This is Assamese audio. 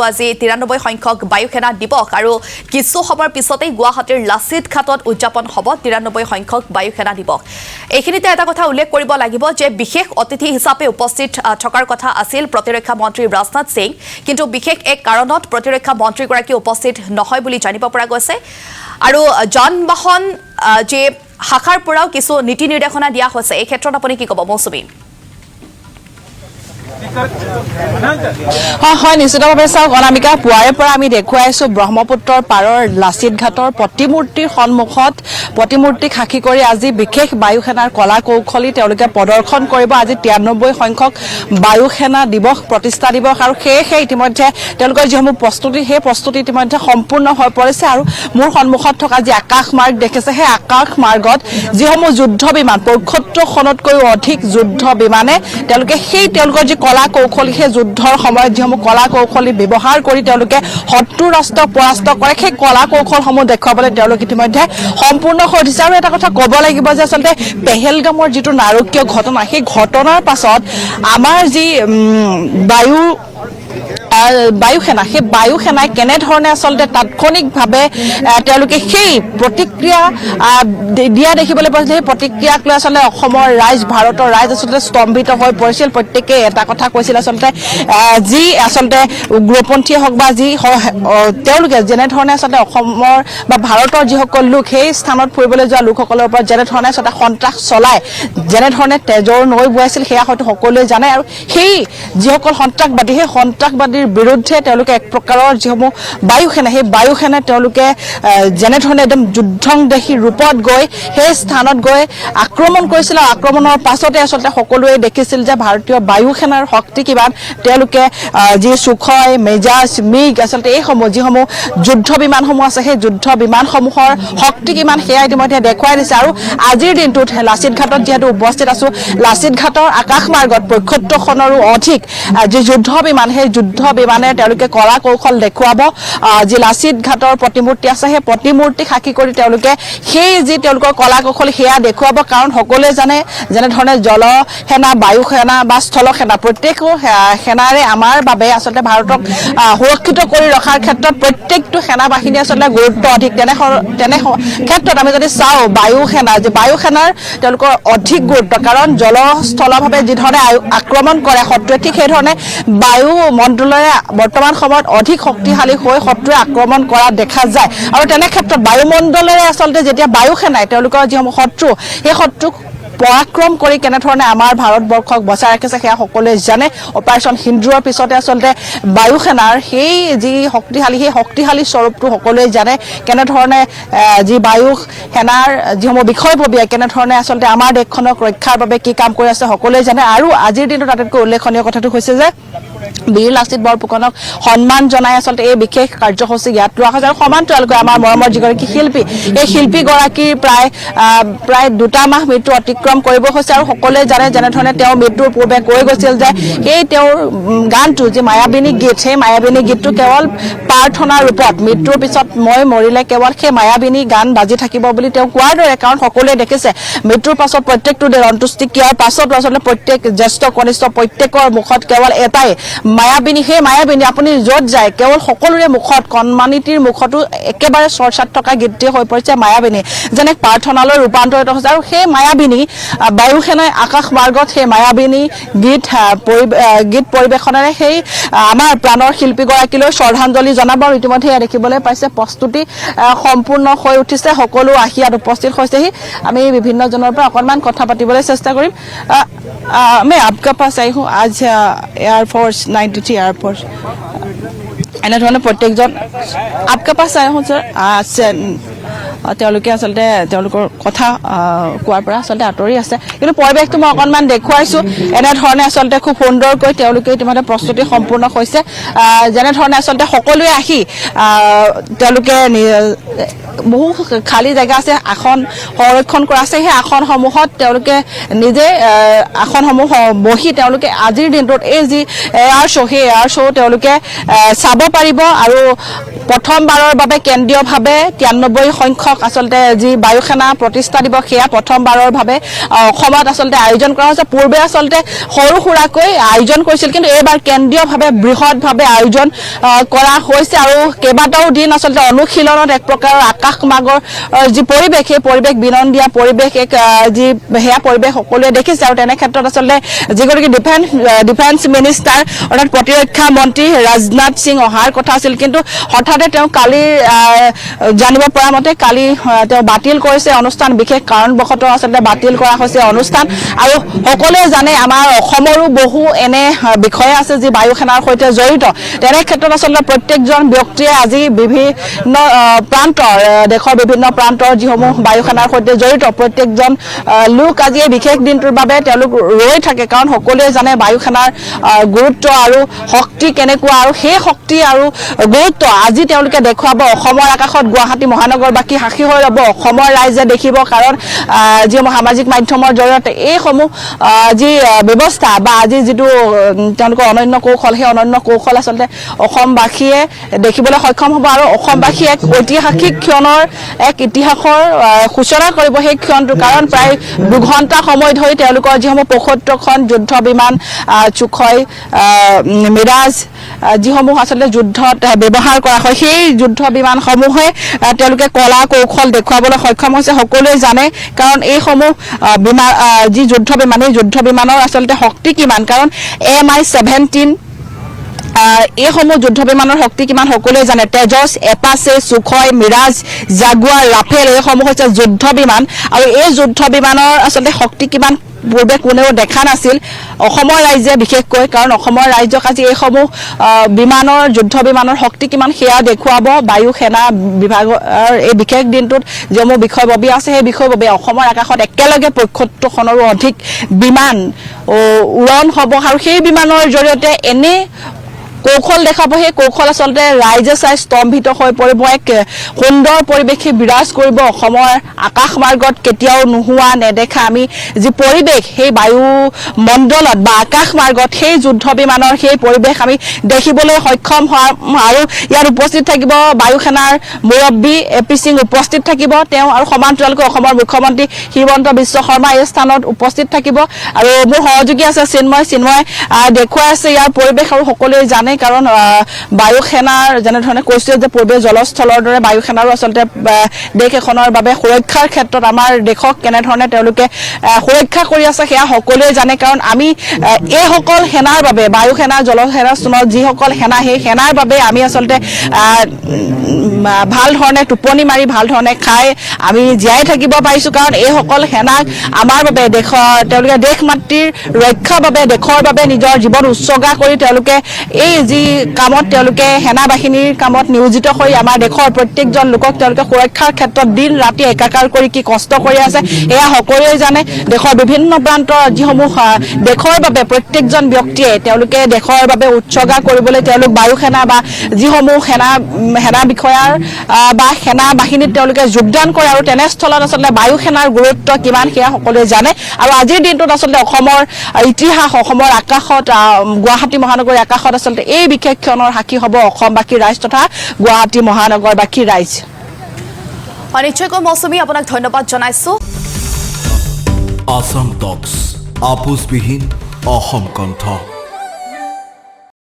আজি 93 সংখ্যক বায়ুসেনা দিৱস আৰু কিছু সময়ৰ পিছতেই গুৱাহাটীৰ লাচিত ঘাটত উদযাপন হ'ব 93 সংখ্যক বায়ুসেনা দিৱস। এইখিনিতে এটা কথা উল্লেখ কৰিব লাগিব যে বিশেষ অতিথি হিচাপে উপস্থিত থকাৰ কথা আছিল প্ৰতিৰক্ষা মন্ত্ৰী ৰাজনাথ সিং, কিন্তু বিশেষ এক কাৰণত প্ৰতিৰক্ষা মন্ত্ৰীগৰাকী উপস্থিত নহয় বুলি জানিব পৰা গৈছে। আৰু যান-বাহন যে শাখাৰ পৰাও কিছু নীতি নিৰ্দেশনা দিয়া হৈছে, এই ক্ষেত্ৰত আপুনি কি ক'ব মৌচুমী? হয়, নিশ্চিতভাৱে চাওক অনামিকা, পুৱাৰে পৰা আমি দেখুৱাইছো ব্ৰহ্মপুত্ৰৰ পাৰৰ লাচিত ঘাটৰ প্ৰতিমূৰ্তিৰ সন্মুখত প্ৰতিমূৰ্তিক সাক্ষী কৰি আজি বিশেষ বায়ুসেনাৰ কলা কৌশলী তেওঁলোকে প্ৰদৰ্শন কৰিব। আজি 93 সংখ্যক বায়ুসেনা দিৱস, প্ৰতিষ্ঠা দিৱস, আৰু সেয়েহে ইতিমধ্যে তেওঁলোকৰ যিসমূহ প্ৰস্তুতি সেই প্ৰস্তুতি ইতিমধ্যে সম্পূৰ্ণ হৈ পৰিছে। আৰু মোৰ সন্মুখত থকা যি আকাশ মাৰ্গ দেখিছে, সেই আকাশ মাৰ্গত যিসমূহ যুদ্ধ বিমান ৭৫খনতকৈও অধিক যুদ্ধ বিমানে তেওঁলোকৰ যি কলা কৌশলী, সেই যুদ্ধৰ সময়ত যিসমূহ কলা কৌশলী ব্যৱহাৰ কৰি তেওঁলোকে শত্ৰু ৰাষ্ট্ৰক পৰাস্ত কৰে, সেই কলা কৌশলসমূহ দেখুৱাবলৈ তেওঁলোক ইতিমধ্যে সম্পূৰ্ণ হৈ উঠিছে। আৰু এটা কথা ক'ব লাগিব যে আচলতে পেহেলগামৰ যিটো নাৰকীয় ঘটনা, সেই ঘটনাৰ পাছত আমাৰ যি বায়ুসেনা, সেই বায়ুসেনাই কেনেধৰণে আচলতে তাৎক্ষণিকভাৱে তেওঁলোকে সেই প্ৰতিক্ৰিয়া দিয়া দেখিবলৈ পাইছিল। সেই প্ৰতিক্ৰিয়াক লৈ আচলতে অসমৰ ৰাইজ, ভাৰতৰ ৰাইজ আচলতে স্তম্ভিত হৈ পৰিছিল। প্ৰত্যেকে এটা কথা কৈছিল, আচলতে যি আচলতে উগ্ৰপন্থীয়ে হওক বা যি তেওঁলোকে যেনেধৰণে আচলতে অসমৰ বা ভাৰতৰ যিসকল লোক সেই স্থানত ফুৰিবলৈ যোৱা লোকসকলৰ ওপৰত যেনেধৰণে আচলতে সন্ত্ৰাস চলাই, যেনেধৰণে তেজৰ নৈ বোৱাইছিল, সেয়া হয়তো সকলোৱে জানে। আৰু সেই যিসকল সন্ত্ৰাসবাদী, সেই সন্ত্ৰাসবাদীৰ বিৰুদ্ধে তেওঁলোকে এক প্ৰকাৰৰ যিসমূহ বায়ুসেনা, সেই বায়ুসেনাই তেওঁলোকে যেনেধৰণে একদম যুদ্ধংদেহী ৰূপত গৈ সেই স্থানত গৈ আক্ৰমণ কৰিছিল। আৰু আক্ৰমণৰ পাছতে আচলতে সকলোৱে দেখিছিল যে ভাৰতীয় বায়ুসেনাৰ শক্তি কিমান। তেওঁলোকে যি সুখয়, মেজাজ, মিগ, আচলতে এইসমূহ যিসমূহ যুদ্ধ বিমানসমূহ আছে, সেই যুদ্ধ বিমানসমূহৰ শক্তি কিমান সেয়া ইতিমধ্যে দেখুৱাই দিছে। আৰু আজিৰ দিনটোত লাচিত ঘাটত যিহেতু উপস্থিত আছো, লাচিত ঘাটৰ আকাশ মাৰ্গত ৭৫খনৰো অধিক যি যুদ্ধ বিমান, সেই যুদ্ধ বিমানে তেওঁলোকে কলা কৌশল দেখুৱাব। যি লাচিত ঘাটৰ প্ৰতিমূৰ্তি আছে, সেই প্ৰতিমূৰ্তিক সাক্ষী কৰি তেওঁলোকে সেই যি তেওঁলোকৰ কলা কৌশল সেয়া দেখুৱাব। কাৰণ সকলোৱে জানে যেনেধৰণে জলসেনা, বায়ুসেনা বা স্থলসেনা, প্ৰত্যেকটো সেনাৰে আমাৰ বাবে আচলতে ভাৰতক সুৰক্ষিত কৰি ৰখাৰ ক্ষেত্ৰত প্ৰত্যেকটো সেনা বাহিনী আচলতে গুৰুত্ব অধিক। তেনে ক্ষেত্ৰত আমি যদি চাওঁ বায়ুসেনা, যে বায়ুসেনাৰ তেওঁলোকৰ অধিক গুৰুত্ব, কাৰণ জলস্থলভাৱে যিধৰণে আক্ৰমণ কৰে শত্ৰুৱে, ঠিক সেইধৰণে বায়ুমণ্ডলেৰে বৰ্তমান সময়ত অধিক শক্তিশালী হৈ শত্ৰুৱে আক্ৰমণ কৰা দেখা যায়। আৰু তেনে ক্ষেত্ৰত বায়ুমণ্ডলেৰে আচলতে যেতিয়া বায়ুসেনাই তেওঁলোকৰ যিসমূহ শত্ৰু, সেই শত্ৰুক পৰাক্ৰম কৰি কেনেধৰণে আমাৰ ভাৰতবৰ্ষক বচাই ৰাখিছে সেয়া সকলোৱে জানে। অপাৰেশ্যন সিন্দুৰৰ পিছতে আচলতে বায়ুসেনাৰ সেই যি শক্তিশালী, সেই শক্তিশালী স্বৰূপটো সকলোৱে জানে। কেনেধৰণে যি বায়ুসেনাৰ যিসমূহ বিষয়ববীয়াই কেনেধৰণে আচলতে আমাৰ দেশখনক ৰক্ষাৰ বাবে কি কাম কৰি আছে সকলোৱে জানে। আৰু আজিৰ দিনটোত আটাইতকৈ উল্লেখনীয় কথাটো হৈছে যে বীৰ লাচিত বৰফুকনক সন্মান জনাই আচলতে এই বিশেষ কাৰ্যসূচী ইয়াত লোৱা হৈছে। আৰু সমান্তৰালকৈ আমাৰ মৰমৰ যিগৰাকী শিল্পী, এই শিল্পীগৰাকীৰ প্ৰায় 2 মাহ মৃত্যু অতিক্ৰম কৰিব হৈছে। আৰু সকলোৱে জানে যেনেধৰণে তেওঁ মৃত্যুৰ পূৰ্বে কৈ গৈছিল যে সেই তেওঁৰ গানটো, যি মায়াবিনী গীত, সেই মায়াবিনী গীতটো কেৱল প্ৰাৰ্থনাৰ ৰূপত, মৃত্যুৰ পিছত মই মৰিলে কেৱল সেই মায়াবিনী গান বাজি থাকিব বুলি তেওঁ কোৱাৰ দৰে। কাৰণ সকলোৱে দেখিছে মৃত্যুৰ পাছত প্ৰত্যেকটো দেহ অন্ত্যেষ্টিক্ৰিয়াৰ পাছতো আচলতে প্ৰত্যেক জ্যেষ্ঠ কনিষ্ঠ প্ৰত্যেকৰ মুখত কেৱল এটাই মায়াবিনী। সেই মায়াবিনী আপুনি য'ত যায় কেৱল সকলোৰে মুখত, কণমানিটিৰ মুখতো একেবাৰে চৰ্চাত থকা গীতটি হৈ পৰিছে মায়াবিনী, যেনে প্ৰাৰ্থনালৈ ৰূপান্তৰিত হৈছে। আৰু সেই মায়াবিনী বায়ুসেনাই আকাশ মাৰ্গত সেই মায়াবিনী গীত পৰিৱেশনেৰে সেই আমাৰ প্ৰাণৰ শিল্পীগৰাকীলৈ শ্ৰদ্ধাঞ্জলি জনাব। আৰু ইতিমধ্যে এয়া দেখিবলৈ পাইছে প্ৰস্তুতি সম্পূৰ্ণ হৈ উঠিছে, সকলো আহি ইয়াত উপস্থিত হৈছেহি। আমি বিভিন্নজনৰ পৰা অকণমান কথা পাতিবলৈ চেষ্টা কৰিম। मैं आपका पास आई हूँ आज एयरफोर्स 93 एयरफोर्स এনেধৰণে প্ৰত্যেকজন आपका पास आया हूँ सर। তেওঁলোকে আচলতে তেওঁলোকৰ কথা কোৱাৰ পৰা আচলতে আঁতৰি আছে, কিন্তু পৰিৱেশটো মই অকণমান দেখুৱাইছোঁ। এনেধৰণে আচলতে খুব সুন্দৰকৈ তেওঁলোকে ইতিমধ্যে প্ৰস্তুতি সম্পূৰ্ণ হৈছে। যেনেধৰণে আচলতে সকলোৱে আহি তেওঁলোকে বহু খালী জেগা আছে, আসন সংৰক্ষণ কৰা আছে, সেই আসনসমূহত তেওঁলোকে নিজে আসনসমূহ বহি তেওঁলোকে আজিৰ দিনটোত এই যি এয়াৰ শ্ব', সেই এয়াৰ শ্ব' তেওঁলোকে চাব পাৰিব। আৰু প্ৰথমবাৰৰ বাবে কেন্দ্ৰীয়ভাৱে 93 সংখ্যক সংখ্যক আচলতে যি বায়ু সেনা প্ৰতিষ্ঠা দিৱস সেয়া প্ৰথমবাৰৰ বাবে অসমত আচলতে আয়োজন কৰা হৈছে পূৰ্বে আচলতে সৰু সুৰাকৈ আয়োজন কৰিছিল কিন্তু এইবাৰ কেন্দ্ৰীয়ভাৱে বৃহৎভাৱে আয়োজন কৰা হৈছে আৰু কেইবাটাও দিন আচলতে অনুশীলনত এক প্ৰকাৰৰ আকাশমাৰ্গৰ যি পৰিৱেশ সেই পৰিৱেশ বিনন্দীয়া পৰিৱেশ এক যি সেয়া পৰিৱেশ সকলোৱে দেখিছে আৰু তেনে ক্ষেত্ৰত আচলতে যিগৰাকী ডিফেন্স মিনিষ্টাৰ অৰ্থাৎ প্ৰতিৰক্ষা মন্ত্ৰী ৰাজনাথ সিং অহাৰ কথা আছিল কিন্তু হঠাতে তেওঁ কালি জানিব পৰা মতে কালি তেওঁ বাতিল কৰিছে অনুষ্ঠান বিশেষ কাৰণবশতঃ আচলতে বাতিল কৰা হৈছে অনুষ্ঠান আৰু সকলোৱে জানে আমাৰ অসমৰো বহু এনে বিষয় আছে যি বায়ু সেনাৰ সৈতে জড়িত তেনে ক্ষেত্ৰত আচলতে প্ৰত্যেকজন ব্যক্তিয়ে আজি বিভিন্ন প্ৰান্তৰ দেশৰ বিভিন্ন প্ৰান্তৰ যিসমূহ বায়ু সেনাৰ সৈতে জড়িত প্ৰত্যেকজন লোক আজি এই বিশেষ দিনটোৰ বাবে তেওঁলোক ৰৈ থাকে কাৰণ সকলোৱে জানে বায়ু সেনাৰ গুৰুত্ব আৰু শক্তি কেনেকুৱা আৰু সেই শক্তি আৰু গুৰুত্ব আজি তেওঁলোকে দেখুৱাব অসমৰ আকাশত গুৱাহাটী মহানগৰবাসী সাক্ষী হৈ ৰ'ব অসমৰ ৰাইজে দেখিব কাৰণ যিসমূহ সামাজিক মাধ্যমৰ জৰিয়তে এইসমূহ যি ব্যৱস্থা বা আজি যিটো তেওঁলোকৰ অনন্য কৌশল সেই অনন্য কৌশল আচলতে অসমবাসীয়ে দেখিবলৈ সক্ষম হ'ব আৰু অসমবাসী এক ঐতিহাসিক ক্ষণৰ এক ইতিহাসৰ সূচনা কৰিব সেই ক্ষণটো কাৰণ প্ৰায় 2 ঘণ্টা সময় ধৰি তেওঁলোকৰ যিসমূহ ৭৫খন যুদ্ধ বিমান চুখয় মিৰাজ যিসমূহ আচলতে যুদ্ধত ব্যৱহাৰ কৰা হয় সেই যুদ্ধ বিমানসমূহে তেওঁলোকে কলা কৌশল দেখুৱাবলৈ সক্ষম হৈছে সকলোৱে জানে কাৰণ এইসমূহ বিমান যি যুদ্ধ বিমান এই যুদ্ধ বিমানৰ আচলতে শক্তি কিমান কাৰণ Mi-17 এইসমূহ যুদ্ধ বিমানৰ শক্তি কিমান সকলোৱে জানে তেজছ এপাচে সুখয় মিৰাজ জাগুৱাৰ ৰাফেল এইসমূহ হৈছে যুদ্ধ বিমান আৰু এই যুদ্ধ বিমানৰ আচলতে শক্তি কিমান পূৰ্বে কোনেও দেখা নাছিল অসমৰ ৰাইজে বিশেষকৈ কাৰণ অসমৰ ৰাইজক আজি এইসমূহ বিমানৰ যুদ্ধ বিমানৰ শক্তি কিমান সেয়া দেখুৱাব বায়ু সেনা বিভাগৰ এই বিশেষ দিনটোত যিসমূহ বিষয়ববী আছে সেই বিষয়ববী অসমৰ আকাশত একেলগে ৭৫খনৰো অধিক বিমান উৰণ হ'ব আৰু সেই বিমানৰ জৰিয়তে এনে কৌশল দেখাব সেই কৌশল আচলতে ৰাইজে চাই স্তম্ভিত হৈ পৰিব এক সুন্দৰ পৰিৱেশে বিৰাজ কৰিব অসমৰ আকাশ মাৰ্গত কেতিয়াও নোহোৱা নেদেখা আমি যি পৰিৱেশ সেই বায়ু মণ্ডলত বা আকাশ মাৰ্গত সেই যুদ্ধ বিমানৰ সেই পৰিৱেশ আমি দেখিবলৈ সক্ষম হ'ম আৰু ইয়াত উপস্থিত থাকিব বায়ু সেনাৰ মুৰব্বী এপি সিং উপস্থিত থাকিব তেওঁ আৰু সমান্তৰালকৈ অসমৰ মুখ্যমন্ত্ৰী হিমন্ত বিশ্ব শৰ্মা এই স্থানত উপস্থিত থাকিব আৰু মোৰ সহযোগী আছে চিন্ময় দেখুৱাই আছে ইয়াৰ পৰিৱেশ আৰু সকলোৱে জানে কাৰণ বায়ু সেনাৰ যেনেধৰণে কৈছে যে পূৰ্বে জলস্থলৰ দৰে বায়ু সেনাৰো আচলতে দেশ এখনৰ বাবে সুৰক্ষাৰ ক্ষেত্ৰত আমাৰ দেশক কেনেধৰণে তেওঁলোকে সুৰক্ষা কৰি আছে সেয়া সকলোৱে জানে কাৰণ আমি এইসকল সেনাৰ বাবে বায়ু সেনা জল সেনা স্থলত যিসকল সেনা সেই সেনাৰ বাবে আমি আচলতে ভাল ধৰণে টোপনি মাৰি ভাল ধৰণে খাই আমি জীয়াই থাকিব পাৰিছোঁ কাৰণ এইসকল সেনাক আমাৰ বাবে তেওঁলোকে দেশ মাতৃৰ ৰক্ষাৰ বাবে দেশৰ বাবে নিজৰ জীৱন উৎসৰ্গা কৰি তেওঁলোকে এই যি কামত তেওঁলোকে সেনা বাহিনীৰ কামত নিয়োজিত হৈ আমাৰ দেশৰ প্ৰত্যেকজন লোকক তেওঁলোকে সুৰক্ষাৰ ক্ষেত্ৰত দিন ৰাতি একাকাৰ কৰি কি কষ্ট কৰি আছে এয়া সকলোৱে জানে দেশৰ বিভিন্ন প্ৰান্তৰ যিসমূহ দেশৰ বাবে প্ৰত্যেকজন ব্যক্তিয়ে তেওঁলোকে দেশৰ বাবে উৎসৰ্গা কৰিবলৈ তেওঁলোক বায়ু সেনা বা যিসমূহ সেনা বিষয়াৰ বা সেনা বাহিনীত তেওঁলোকে যোগদান কৰে আৰু তেনেস্থলত আচলতে বায়ু সেনাৰ গুৰুত্ব কিমান সেয়া সকলোৱে জানে আৰু আজিৰ দিনটোত আচলতে অসমৰ ইতিহাস অসমৰ আকাশত গুৱাহাটী মহানগৰীৰ আকাশত আচলতে এই বিশেষ ক্ষণৰ সাক্ষী হ'ব অসমবাসী ৰাইজ তথা গুৱাহাটী মহানগৰবাসী ৰাইজ নিশ্চয়কৈ মৌচুমী আপোনাক ধন্যবাদ জনাইছো আসাম টক্স আপোচবিহীন অসম কণ্ঠ